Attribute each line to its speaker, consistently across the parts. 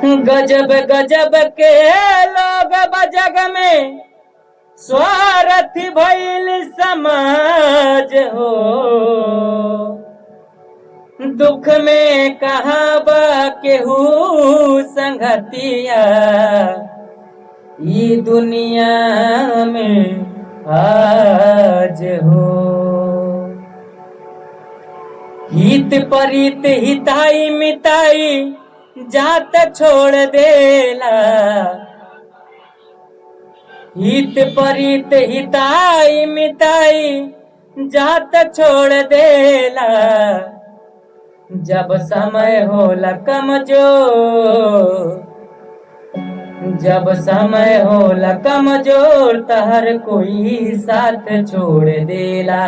Speaker 1: गजब गजब के लोग बजग में स्वार्थ भइल समाज हो। दुख में कहाँ बा केहू संगतिया, ई दुनिया में आज हो। हित परित हिताई मिताई जात छोड़ देला, हित परित हिताई मिताई जात छोड़ देला। जब समय होला कमजोर, जब समय होला कमजोर तहर कोई साथ छोड़ देला।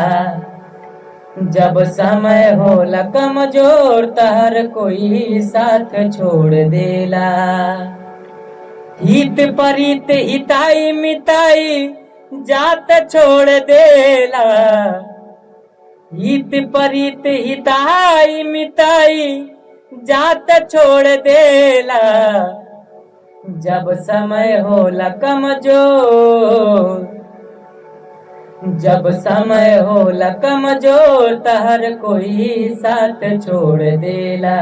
Speaker 1: जब समय होला कमजोर तहर कोई साथ छोड़ देला। हित परित हिताई मिताई जात छोड़ देला, हित परित हिताई मिताई जात छोड़ देला। जब समय होला कमजोर, जब समय होला कमजोर तहर कोई साथ छोड़ देला।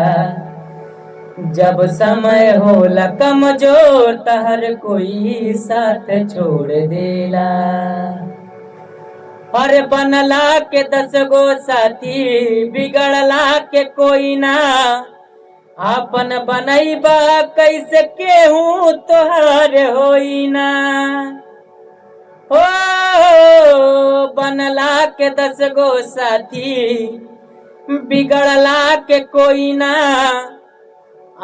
Speaker 1: जब समय होला कमजोर तहर कोई साथ छोड़ देला। हर बनला के 10 गो साथी, बिगड़ला के कोई ना। आपन बनैबा कैसे केहू तोहार होई ना। हो बनला के 10 गो साथी, बिगड़ला के कोई ना।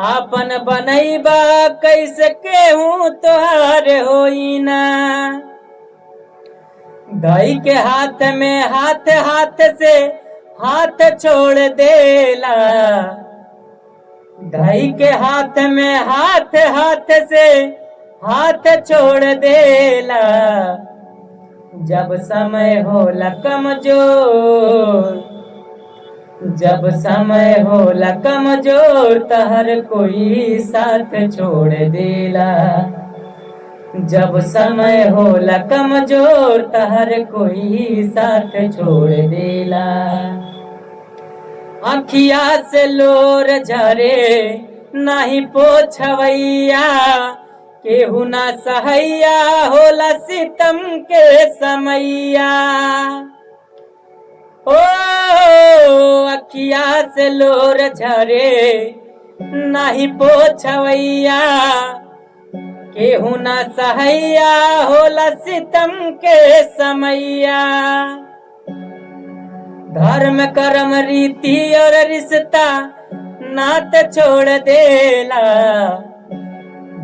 Speaker 1: आपन बनैबा कैसे केहू तोहार होई ना। दाई के हाथ में हाथ हाथ से हाथ छोड़ देला। दाई के हाथ में हाथ हाथ से हाथ छोड़ देला। जब समय होला कमजोर, जब समय होला कमजोर तहर कोई साथ छोड़ देला। जब समय होला कमजोर तहर कोई साथ छोड़ देला। अखिया से लोर झरे नहीं पोछवैया, केहू ना सहैया होला सितम के समैया। ओ अखिया से लोर झरे नहीं पोछवैया, केहू ना सहैया होला सितम के समैया। धर्म कर्म रीति और रिश्ता नात छोड़ देला।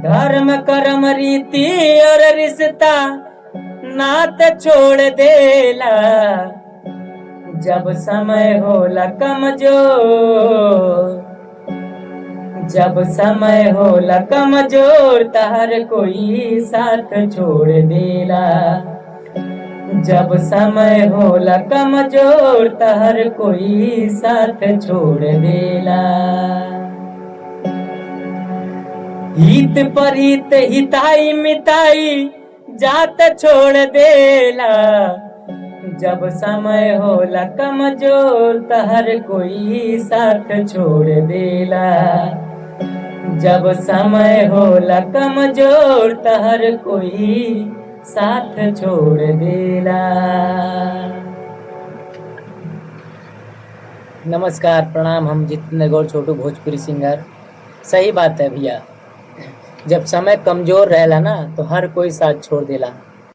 Speaker 1: धर्म कर्म रीति और रिश्ता नात छोड़ देला। जब समय होला कमजोर, जब समय होला कमजोर तहर कोई साथ छोड़ देला। जब समय होला कमजोर तहर कोई साथ छोड़ देला। हित परित हिताई मिताई जात छोड़ देला। जब समय होला कमजोर तहर कोई साथ छोड़ देला। जब समय होला कमजोर तहर कोई साथ छोड़ देला। नमस्कार, प्रणाम। हम जितेंद्र गौड़, छोटू भोजपुरी सिंगर। सही बात है भैया, जब समय कमजोर रहेला ना तो हर कोई साथ छोड़ देला।